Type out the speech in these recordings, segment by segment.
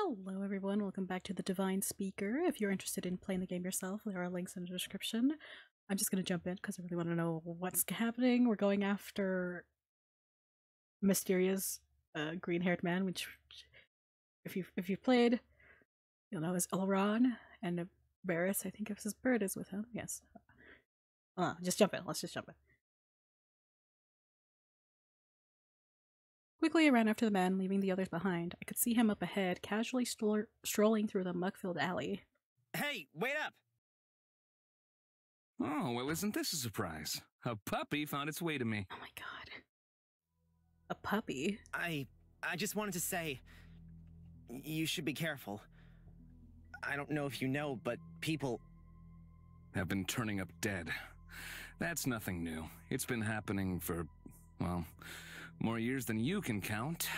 Hello everyone, welcome back to the Divine Speaker. If you're interested in playing the game yourself, there are links in the description. I'm just going to jump in because I really want to know what's happening. We're going after mysterious green-haired man, which if you've played, you'll know is Elron, and Barris, I think if his bird is with him. Yes. Just jump in. Let's just jump in. Quickly I ran after the man, leaving the others behind. I could see him up ahead, casually strolling through the muck-filled alley. Hey, wait up! Oh, well, isn't this a surprise? A puppy found its way to me. Oh my god. A puppy? I just wanted to say, you should be careful. I don't know if you know, but people have been turning up dead. That's nothing new. It's been happening for, well, more years than you can count.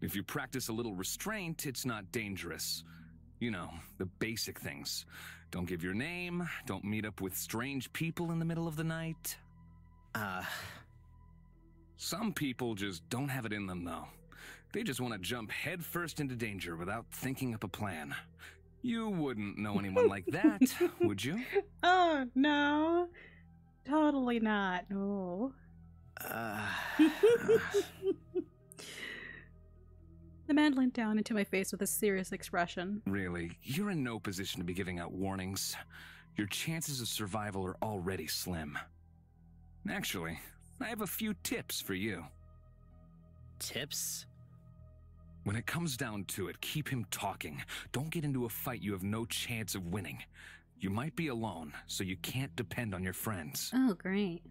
If you practice a little restraint, it's not dangerous. You know, the basic things. Don't give your name, don't meet up with strange people in the middle of the night. Some people just don't have it in them, though. They just want to jump headfirst into danger without thinking up a plan. You wouldn't know anyone like that, would you? Oh, no. Totally not. No. The man leaned down into my face with a serious expression. Really, you're in no position to be giving out warnings. Your chances of survival are already slim. Actually, I have a few tips for you. Tips? When it comes down to it, keep him talking. Don't get into a fight you have no chance of winning. You might be alone, so you can't depend on your friends. Oh, great.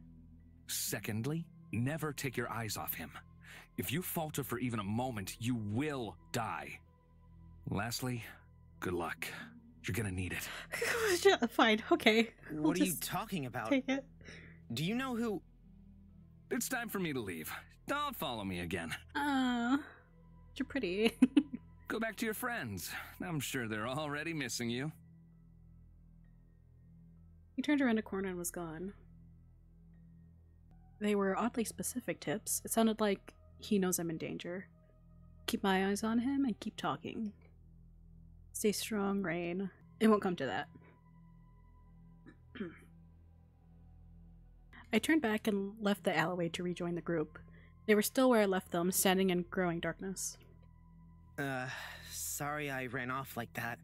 Secondly, never take your eyes off him. If you falter for even a moment, you will die. Lastly, good luck. You're gonna need it. Fine, okay. What are you talking about? Take it. Do you know who? It's time for me to leave. Don't follow me again. You're pretty. Go back to your friends. I'm sure they're already missing you. He turned around a corner and was gone. They were oddly specific tips. It sounded like he knows I'm in danger. Keep my eyes on him and keep talking. Stay strong, Rain. It won't come to that. I turned back and left the alleyway to rejoin the group. They were still where I left them, standing in growing darkness. Sorry I ran off like that.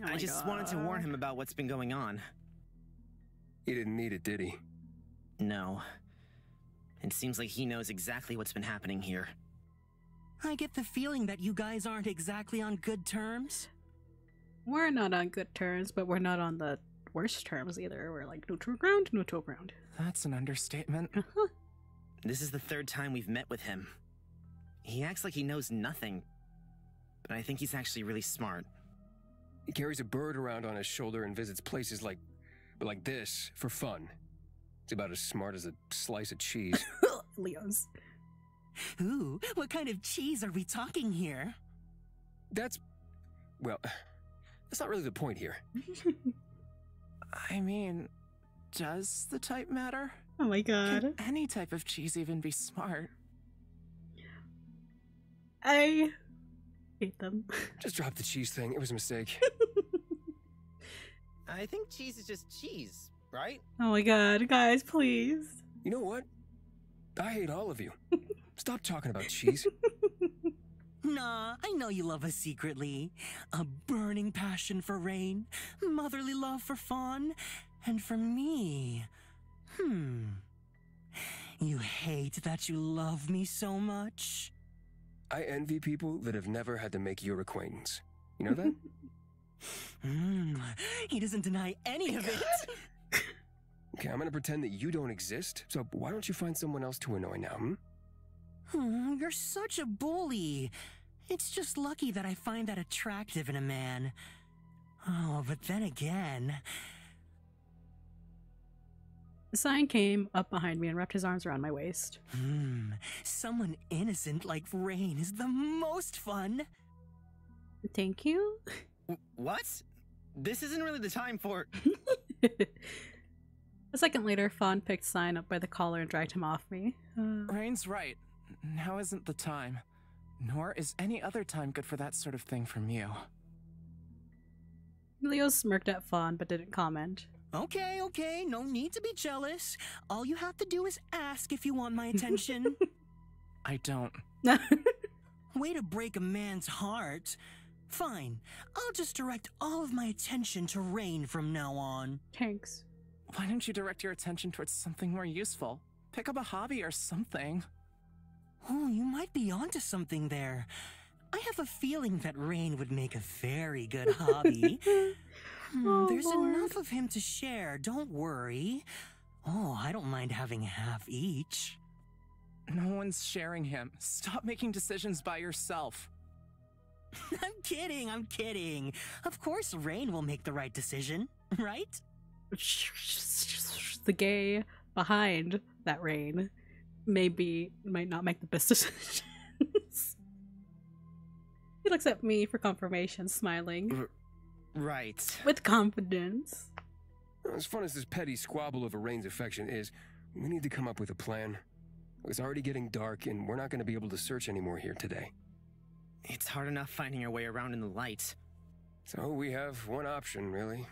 Oh I just wanted to warn him about what's been going on. He didn't need it, did he? No. It seems like he knows exactly what's been happening here. I get the feeling that you guys aren't exactly on good terms. We're not on good terms, but we're not on the worst terms either. We're like neutral ground, neutral ground. That's an understatement. This is the third time we've met with him. He acts like he knows nothing, but I think he's actually really smart. He carries a bird around on his shoulder and visits places like this for fun. It's about as smart as a slice of cheese. Leos. Ooh, what kind of cheese are we talking here? Well, that's not really the point here. I mean, does the type matter? Oh my god. Can any type of cheese even be smart? I hate them. Just drop the cheese thing. It was a mistake. I think cheese is just cheese, right? Oh my god, guys, please. You know what? I hate all of you. Stop talking about cheese. Nah, I know you love us secretly. A burning passion for Rain, motherly love for Fawn, and for me. You hate that you love me so much? I envy people that have never had to make your acquaintance. You know that? He doesn't deny any of it. Okay, I'm gonna pretend that you don't exist, so why don't you find someone else to annoy now, You're such a bully. It's just lucky that I find that attractive in a man. Oh, but then again... The sign came up behind me and wrapped his arms around my waist. Someone innocent like Rain is the most fun. Thank you? What? This isn't really the time for... A second later, Fawn picked Sign up by the collar and dragged him off me. Rain's right. Now isn't the time. Nor is any other time good for that sort of thing from you. Leo smirked at Fawn but didn't comment. Okay, okay, no need to be jealous. All you have to do is ask if you want my attention. I don't. Way to break a man's heart. Fine, I'll just direct all of my attention to Rain from now on. Thanks. Why don't you direct your attention towards something more useful? Pick up a hobby or something. Oh, you might be onto something there. I have a feeling that Rain would make a very good hobby. Oh, There's Lord. enough of him to share, don't worry. Oh, I don't mind having half each. No one's sharing him. Stop making decisions by yourself. I'm kidding, I'm kidding. Of course Rain will make the right decision, right? The gay behind that Rain might not make the best decisions. He looks at me for confirmation, smiling. Right. With confidence. As fun as this petty squabble over Rain's affection is, we need to come up with a plan. It's already getting dark, and we're not going to be able to search anymore here today. It's hard enough finding our way around in the light. So we have one option, really.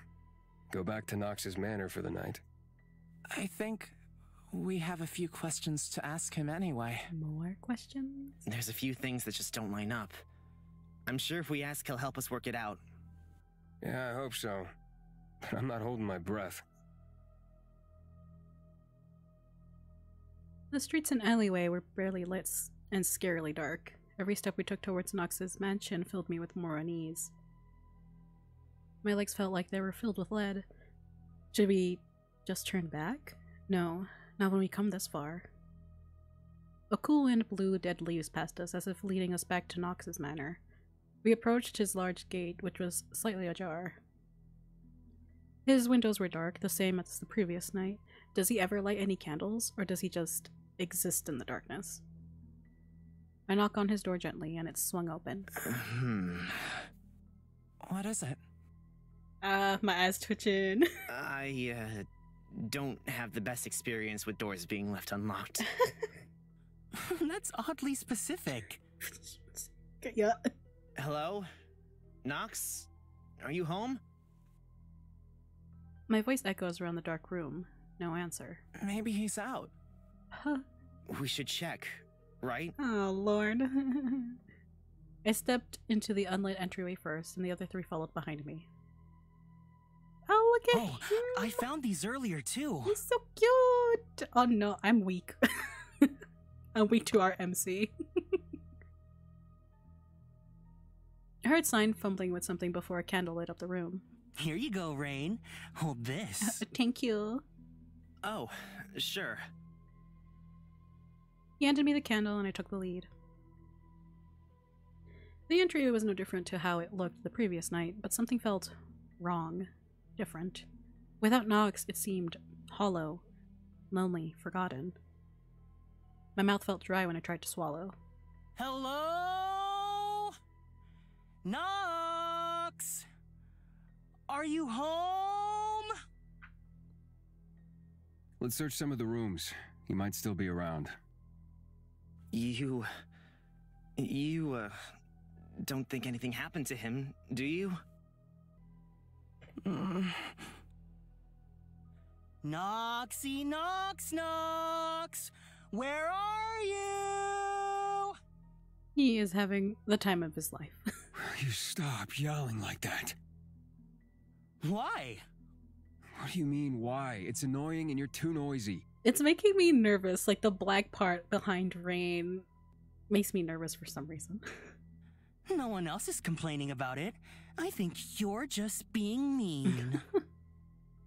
Go back to Knox's manor for the night. I think we have a few questions to ask him anyway. More questions? There's a few things that just don't line up. I'm sure if we ask, he'll help us work it out. Yeah, I hope so. But I'm not holding my breath. The streets and alleyway were barely lit and scarily dark. Every step we took towards Knox's mansion filled me with more unease. My legs felt like they were filled with lead. Should we just turn back? No, not when we come this far. A cool wind blew dead leaves past us, as if leading us back to Knox's manor. We approached his large gate, which was slightly ajar. His windows were dark, the same as the previous night. Does he ever light any candles, or does he just exist in the darkness? I knock on his door gently, and it swung open. What is it? My eyes twitching. I, don't have the best experience with doors being left unlocked. That's oddly specific. Yeah. Hello? Knox? Are you home? My voice echoes around the dark room. No answer. Maybe he's out. Huh. We should check, right? Oh, Lord. I stepped into the unlit entryway first, and the other three followed behind me. Oh, look at him! I found these earlier too. He's so cute! Oh no, I'm weak. I'm weak to our MC. I heard Sign fumbling with something before a candle lit up the room. Here you go, Rain. Hold this. Thank you. Oh, sure. He handed me the candle and I took the lead. The entry was no different to how it looked the previous night, but something felt wrong, different. Without Knox, it seemed hollow, lonely, forgotten. My mouth felt dry when I tried to swallow. Hello? Knox? Are you home? Let's search some of the rooms. He might still be around. You don't think anything happened to him, do you? Knoxy, Knox! Where are you? He is having the time of his life. You stop yelling like that. Why? What do you mean, why? It's annoying and you're too noisy. It's making me nervous, like the black part behind Rain makes me nervous for some reason. No one else is complaining about it. I think you're just being mean.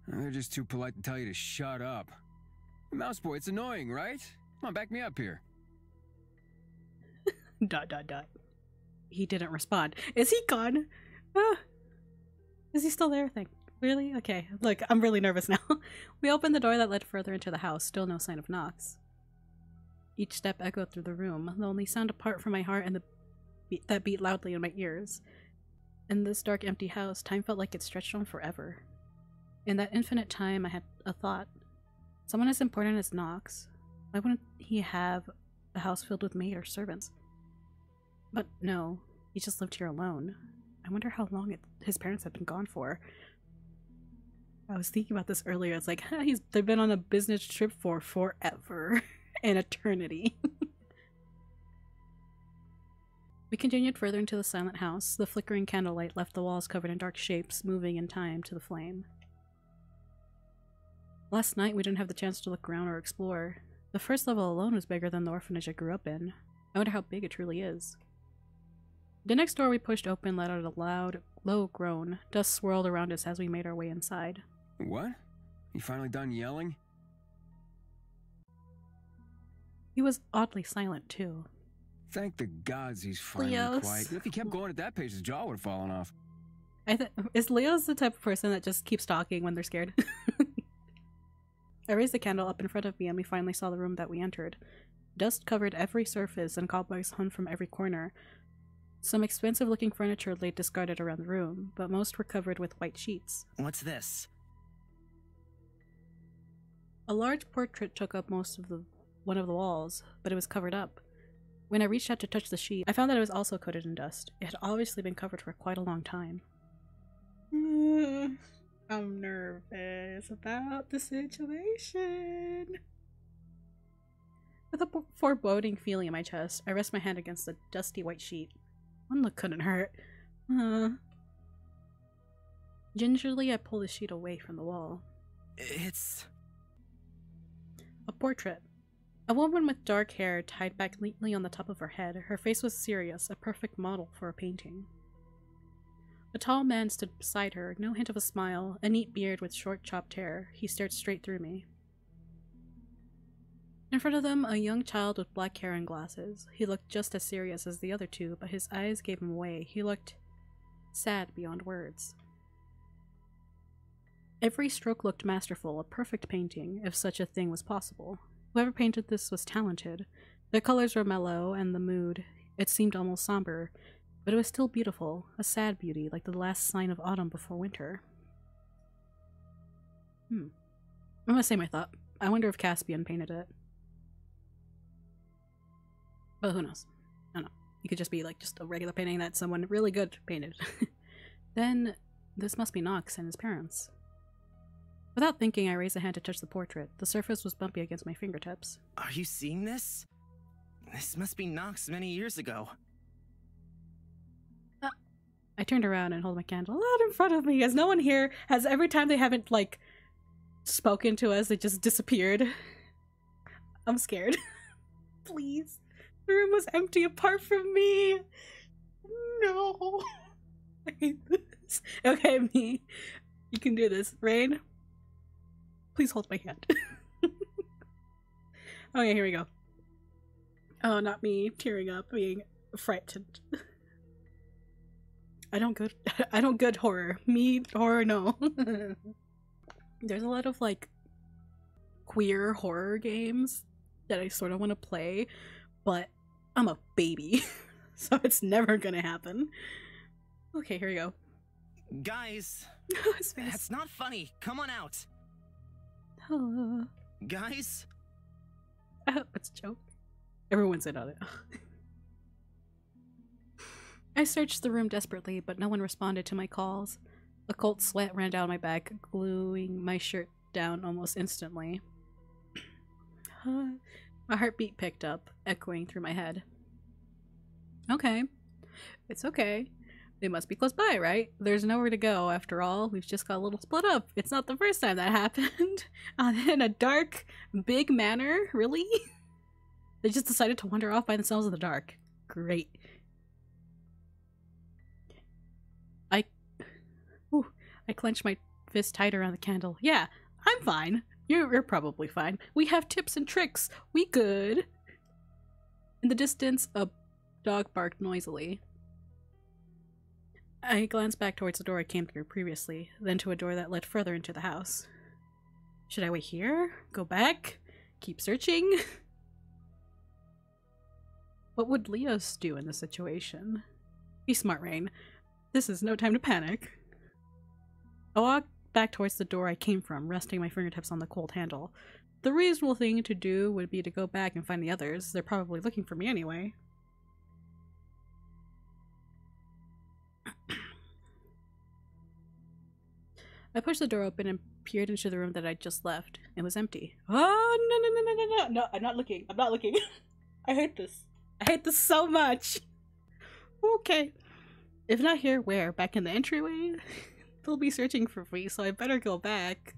They're just too polite to tell you to shut up. Mouseboy, it's annoying, right? Come on, back me up here. ... He didn't respond. Is he gone? Is he still there? Really? Okay. Look, I'm really nervous now. We opened the door that led further into the house. Still no sign of Knox. Each step echoed through the room, the only sound apart from my heart and that beat loudly in my ears. In this dark, empty house, time felt like it stretched on forever. In that infinite time, I had a thought. Someone as important as Knox, why wouldn't he have a house filled with maid or servants? But no, he just lived here alone. I wonder how long his parents have been gone for. I was thinking about this earlier. It's like, they've been on a business trip for forever. An eternity. We continued further into the silent house. The flickering candlelight left the walls covered in dark shapes, moving in time to the flame. Last night we didn't have the chance to look around or explore. The first level alone was bigger than the orphanage I grew up in. I wonder how big it truly is. The next door we pushed open let out a loud, low groan. Dust swirled around us as we made our way inside. What? You finally done yelling? He was oddly silent, too. Thank the gods he's finally Leos. quiet. If he kept going at that pace, his jaw would have fallen off. Is Leo's the type of person that just keeps talking when they're scared? I raised the candle up in front of me and we finally saw the room that we entered. Dust covered every surface and cobwebs hung from every corner. Some expensive-looking furniture lay discarded around the room, but most were covered with white sheets. What's this? A large portrait took up most of one of the walls, but it was covered up. When I reached out to touch the sheet, I found that it was also coated in dust. It had obviously been covered for quite a long time. I'm nervous about the situation. With a foreboding feeling in my chest, I rest my hand against the dusty white sheet. One look couldn't hurt. Gingerly, I pull the sheet away from the wall. It's... a portrait. A woman with dark hair tied back neatly on the top of her head. Her face was serious, a perfect model for a painting. A tall man stood beside her, no hint of a smile, a neat beard with short chopped hair. He stared straight through me. In front of them, a young child with black hair and glasses. He looked just as serious as the other two, but his eyes gave him away. He looked sad beyond words. Every stroke looked masterful, a perfect painting, if such a thing was possible. Whoever painted this was talented. The colors were mellow, and the mood, it seemed almost somber, but it was still beautiful, a sad beauty, like the last sign of autumn before winter. I'm gonna say my thought. I wonder if Caspian painted it. But who knows? I don't know. It could just be like just a regular painting that someone really good painted. Then, this must be Knox and his parents. Without thinking, I raised a hand to touch the portrait. The surface was bumpy against my fingertips. Are you seeing this? This must be Knox many years ago. I turned around and held my candle out in front of me, as no one here has, every time they haven't, like, spoken to us, they just disappeared. I'm scared. Please. The room was empty apart from me. No. I hate this. Okay, me. You can do this. Rain, please hold my hand. Okay, here we go. Oh, not me tearing up, being frightened. I don't good horror. Me horror, no. There's a lot of like queer horror games that I sort of want to play, but I'm a baby, so it's never gonna happen. Okay, here we go. Guys, His face. that's not funny. Come on out. Oh, Guys? it's a joke. Everyone's in on it. I searched the room desperately, but no one responded to my calls. A cold sweat ran down my back, gluing my shirt down almost instantly. My heartbeat picked up, echoing through my head. Okay. It's okay. They must be close by, right? There's nowhere to go, after all. We've just got a little split up. It's not the first time that happened. In a dark, big manner? Really? They just decided to wander off by themselves in the dark. Great. I clenched my fist tight around the candle. Yeah, I'm fine. You're probably fine. We have tips and tricks. We good. In the distance, a dog barked noisily. I glanced back towards the door I came through previously, then to a door that led further into the house. Should I wait here? Go back? Keep searching? What would Leos do in this situation? Be smart, Rain. This is no time to panic. I walked back towards the door I came from, resting my fingertips on the cold handle. The reasonable thing to do would be to go back and find the others. They're probably looking for me anyway. I pushed the door open and peered into the room that I'd just left. It was empty. Oh, no, I'm not looking. I'm not looking. I hate this. I hate this so much. Okay. If not here, where? Back in the entryway? They'll be searching for me, so I better go back.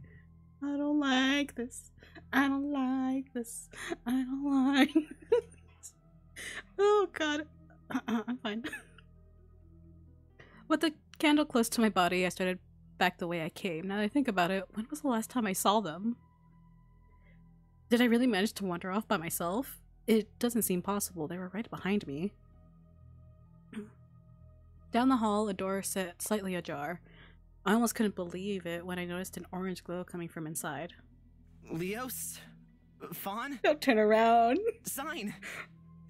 I don't like this. I don't like this. I don't like this. Oh god. I'm fine. With the candle close to my body, I started back the way I came. Now that I think about it, when was the last time I saw them? Did I really manage to wander off by myself? It doesn't seem possible. They were right behind me. Down the hall, a door sat slightly ajar. I almost couldn't believe it when I noticed an orange glow coming from inside. Leos? Fawn? Don't turn around. Sign!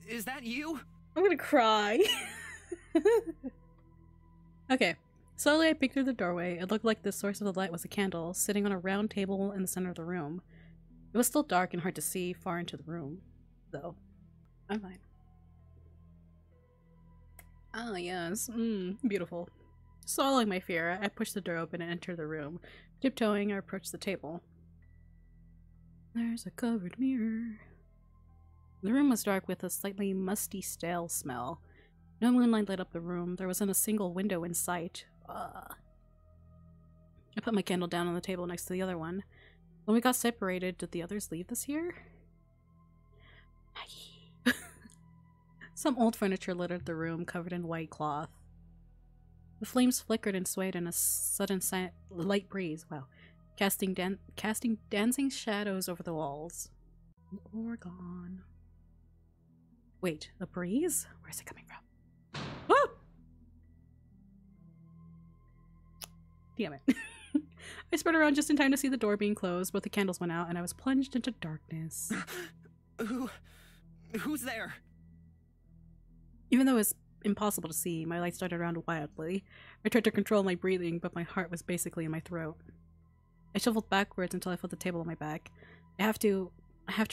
Is that you? I'm gonna cry. Okay. Slowly I peeked through the doorway. It looked like the source of the light was a candle, sitting on a round table in the center of the room. It was still dark and hard to see far into the room, though. I'm fine. Ah, yes. Beautiful. Swallowing my fear, I pushed the door open and entered the room. Tiptoeing, I approached the table. There's a covered mirror. The room was dark with a slightly musty, stale smell. No moonlight lit up the room. There wasn't a single window in sight. I put my candle down on the table next to the other one. When we got separated, did the others leave us here? Maggie. Some old furniture littered the room, covered in white cloth. The flames flickered and swayed in a sudden light breeze. Wow. Casting dancing shadows over the walls. Or gone. Wait, a breeze? Where's it coming from? Oh! Damn it. I spun around just in time to see the door being closed, but the candles went out and I was plunged into darkness. Who's there? Even though it was impossible to see, my lights darted around wildly. I tried to control my breathing, but my heart was basically in my throat. I shuffled backwards until I felt the table on my back. I have to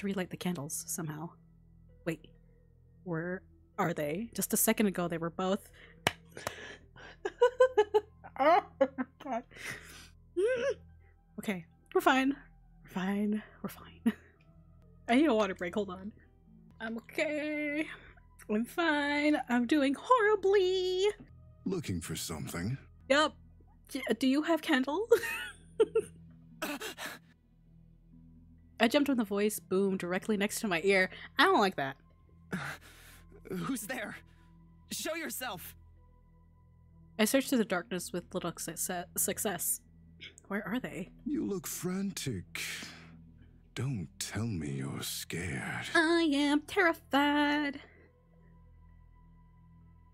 relight the candles somehow. Wait. Where are they? Just a second ago they were both... Oh god. Okay, we're fine. We're fine. We're fine. I need a water break, hold on. I'm okay. I'm fine. I'm doing horribly. Looking for something? Yep. Do you have candle? I jumped when the voice boomed directly next to my ear. I don't like that. Who's there? Show yourself! I searched through the darkness with little success. Where are they? You look frantic. Don't tell me you're scared. I am terrified.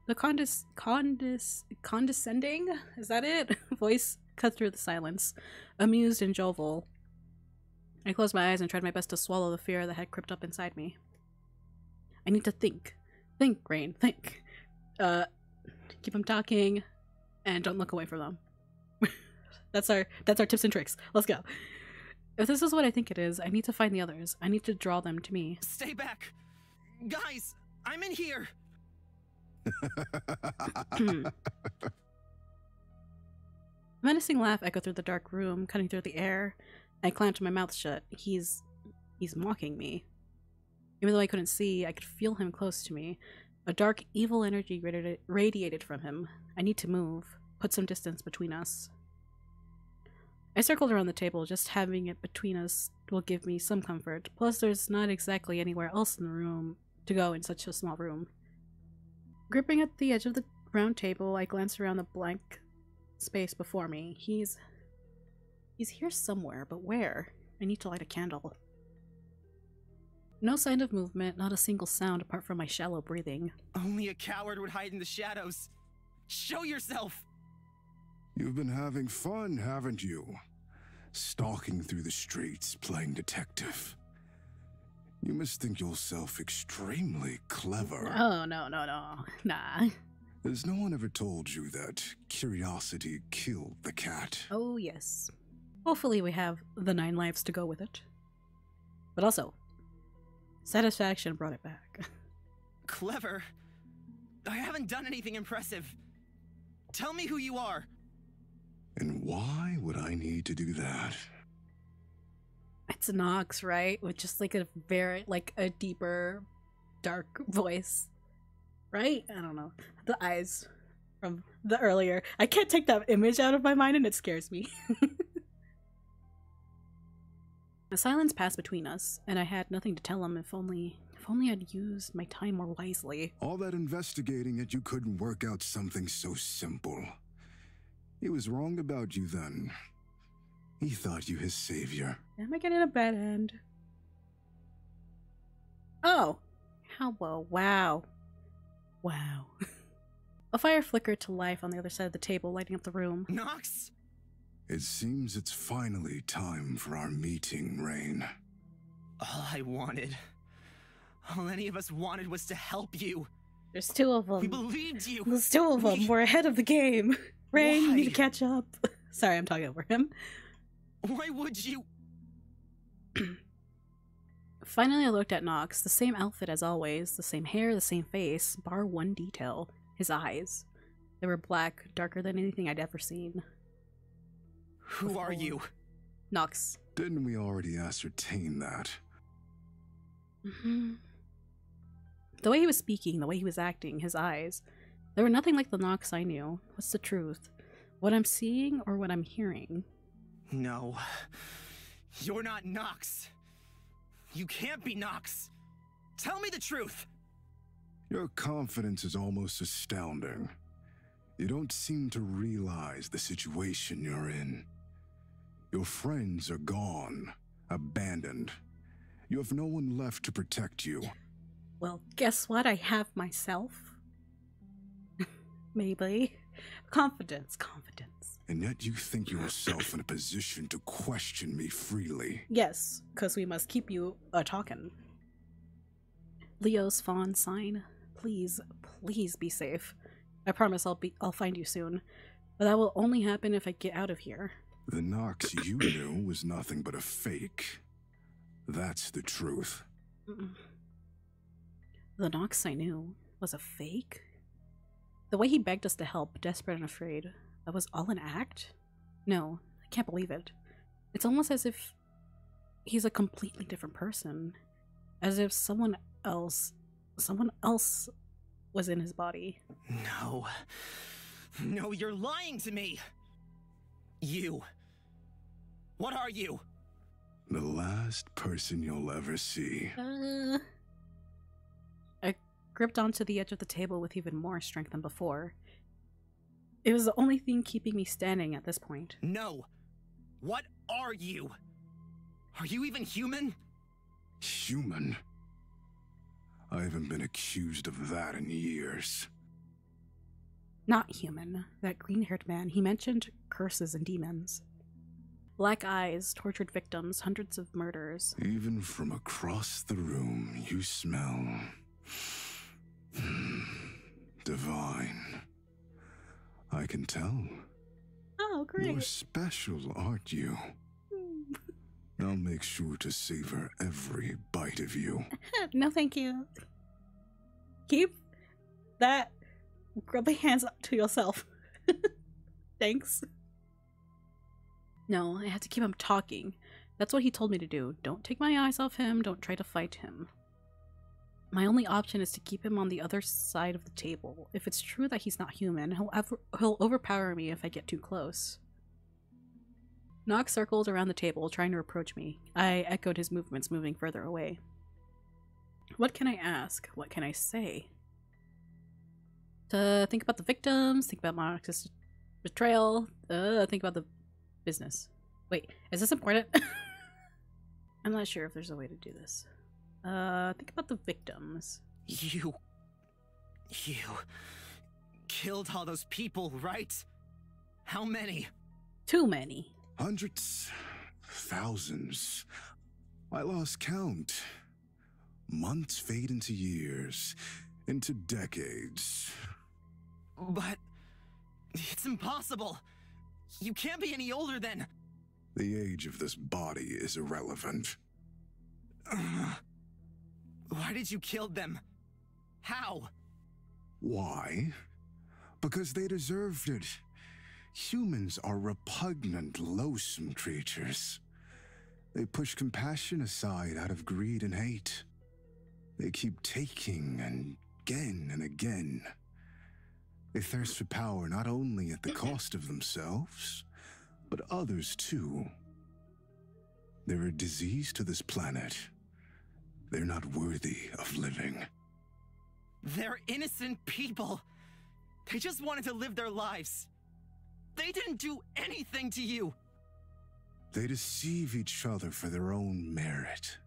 The condescending? Is that it? Voice cut through the silence, amused and jovial. I closed my eyes and tried my best to swallow the fear that had crept up inside me. I need to think. Think, Rain, think. Keep them talking, and don't look away from them. That's our tips and tricks. Let's go. If this is what I think it is, I need to find the others. I need to draw them to me. Stay back! Guys, I'm in here! A menacing laugh echoed through the dark room, cutting through the air. I clamped my mouth shut. He's mocking me. Even though I couldn't see, I could feel him close to me. A dark, evil energy radiated from him. I need to move, put some distance between us. I circled around the table. Just having it between us will give me some comfort. Plus, there's not exactly anywhere else in the room to go in such a small room. Gripping at the edge of the round table, I glanced around the blank space before me. He's here somewhere, but where? I need to light a candle. No sign of movement, not a single sound apart from my shallow breathing. Only a coward would hide in the shadows. Show yourself! You've been having fun, haven't you? Stalking through the streets, playing detective. You must think yourself extremely clever. Oh, no. Nah. Has no one ever told you that curiosity killed the cat? Oh, yes. Hopefully we have the 9 lives to go with it. But also, satisfaction brought it back. Clever? I haven't done anything impressive. Tell me who you are. And why would I need to do that? It's Nox, right? With just like a very, like a deeper, dark voice. Right? I don't know. The eyes from the earlier. I can't take that image out of my mind and it scares me. A silence passed between us, and I had nothing to tell him. If only I'd used my time more wisely. All that investigating yet you couldn't work out something so simple. He was wrong about you then. He thought you his savior. Am I getting a bad end? Oh! How well, wow. Wow. A fire flickered to life on the other side of the table, lighting up the room. Nox? It seems it's finally time for our meeting, Rain. All I wanted, all any of us wanted was to help you. There's two of them. We believed you. There's two of them. We're ahead of the game. Rain, you Why? need to catch up. Sorry, I'm talking over him. Why would you? Finally, I looked at Nox. The same outfit as always. The same hair, the same face. Bar one detail. His eyes. They were black, darker than anything I'd ever seen. Who are you? Nox. Didn't we already ascertain that? The way he was speaking, the way he was acting, his eyes. They were nothing like the Nox I knew. What's the truth? What I'm seeing or what I'm hearing? No. You're not Nox. You can't be Nox. Tell me the truth. Your confidence is almost astounding. You don't seem to realize the situation you're in. Your friends are gone, abandoned. You have no one left to protect you. Well, guess what? I have myself. Maybe. Confidence. And yet you think yourself in a position to question me freely. Yes, because we must keep you a-talking. Leo's fawn sign. Please be safe. I promise I'll find you soon. But that will only happen if I get out of here. The Nox you knew was nothing but a fake. That's the truth. The Nox I knew was a fake? The way he begged us to help, desperate and afraid, that was all an act? No, I can't believe it. It's almost as if he's a completely different person. As if someone else was in his body. No. No, you're lying to me. You. What are you? The last person you'll ever see. I gripped onto the edge of the table with even more strength than before. It was the only thing keeping me standing at this point. No. What are you? Are you even human? Human? I haven't been accused of that in years. Not human. That green-haired man, he mentioned curses and demons. Black eyes, tortured victims, hundreds of murders. Even from across the room, you smell... divine. I can tell. Oh, great. You're special, aren't you? I'll make sure to savor every bite of you. No, thank you. Keep that grubby hands to yourself. Thanks. No, I had to keep him talking. That's what he told me to do. Don't take my eyes off him. Don't try to fight him. My only option is to keep him on the other side of the table. If it's true that he's not human, he'll overpower me if I get too close. Nox circled around the table, trying to approach me. I echoed his movements, moving further away. What can I ask? What can I say? To think about the victims, think about Nox's betrayal, think about the business. Wait, is this important? I'm not sure if there's a way to do this. Think about the victims. You killed all those people, right? How many? Too many. Hundreds, thousands. I lost count. Months fade into years, into decades. But it's impossible. You can't be any older than... The age of this body is irrelevant. Why did you kill them? How? Why? Because they deserved it. Humans are repugnant, loathsome creatures. They push compassion aside out of greed and hate. They keep taking and again. They thirst for power not only at the cost of themselves, but others too. They're a disease to this planet. They're not worthy of living. They're innocent people. They just wanted to live their lives. They didn't do anything to you. They deceive each other for their own merit.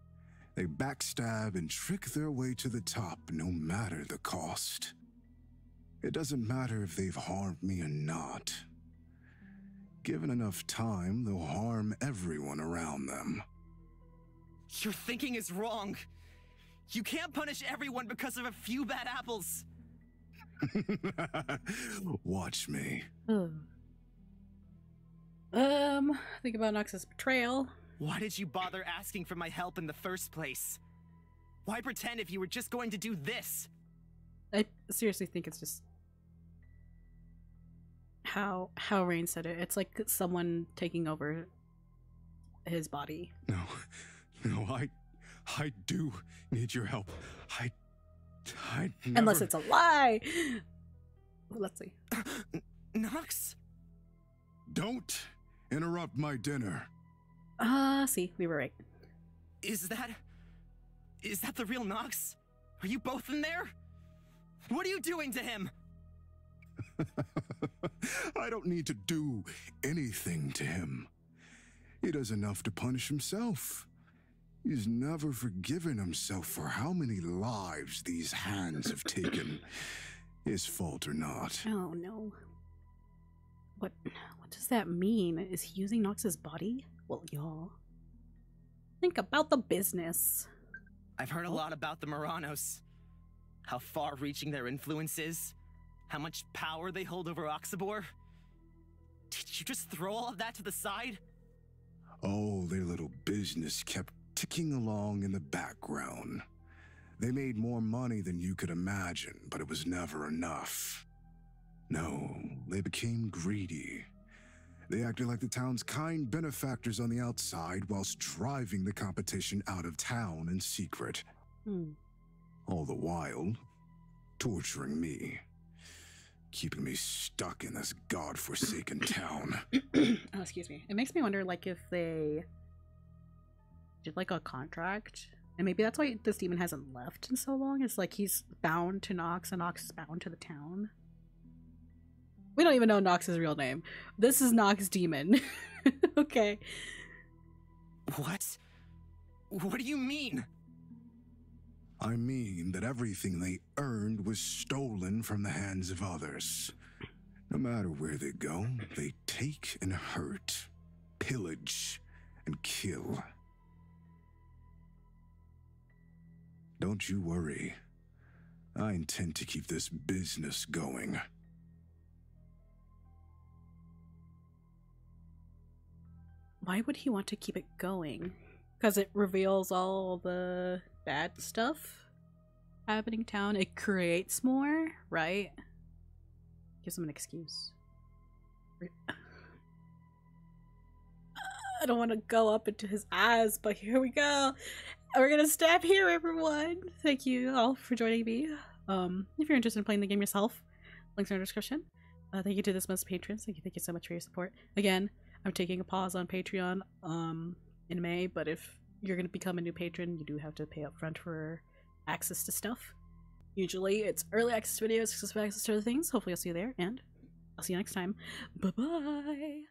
They backstab and trick their way to the top no matter the cost. It doesn't matter if they've harmed me or not. Given enough time, they'll harm everyone around them. Your thinking is wrong. You can't punish everyone because of a few bad apples. Watch me. Think about Nox's betrayal. Why did you bother asking for my help in the first place? Why pretend if you were just going to do this? I seriously think it's just how Rain said it. It's like someone taking over his body. No, I do need your help. I never... Unless it's a lie. Let's see. Nox? Don't interrupt my dinner. See, we were right. Is that the real Nox? Are you both in there? What are you doing to him? I don't need to do anything to him. He does enough to punish himself. He's never forgiven himself for how many lives these hands have taken. His fault or not. Oh no. What does that mean? Is he using Nox's body? Well, y'all. Think about the business. I've heard a lot about the Muranos. How far-reaching their influence is. How much power they hold over Oxabor. Did you just throw all of that to the side? Oh, their little business kept ticking along in the background. They made more money than you could imagine, but it was never enough. No, they became greedy. They acted like the town's kind benefactors on the outside whilst driving the competition out of town in secret. All the while, torturing me. Keeping me stuck in this godforsaken town. Oh, excuse me. It makes me wonder, like, if they did, like, a contract. And maybe that's why this demon hasn't left in so long. It's like he's bound to Nox and Nox is bound to the town. We don't even know Nox's real name. This is Nox Demon. Okay. What? What do you mean? I mean that everything they earned was stolen from the hands of others. No matter where they go, they take and hurt, pillage, and kill. Don't you worry. I intend to keep this business going. Why would he want to keep it going? Because it reveals all the bad stuff happening in town. It creates more, right? Gives him an excuse. I don't want to go up into his eyes, but here we go. We're gonna stop here, everyone. Thank you all for joining me. If you're interested in playing the game yourself, links are in the description. Thank you to this month's patrons. Thank you so much for your support. Again, I'm taking a pause on Patreon in May, but if you're going to become a new patron, you do have to pay up front for access to stuff. Usually it's early access videos, exclusive access to other things. Hopefully I'll see you there, and I'll see you next time. Bye-bye!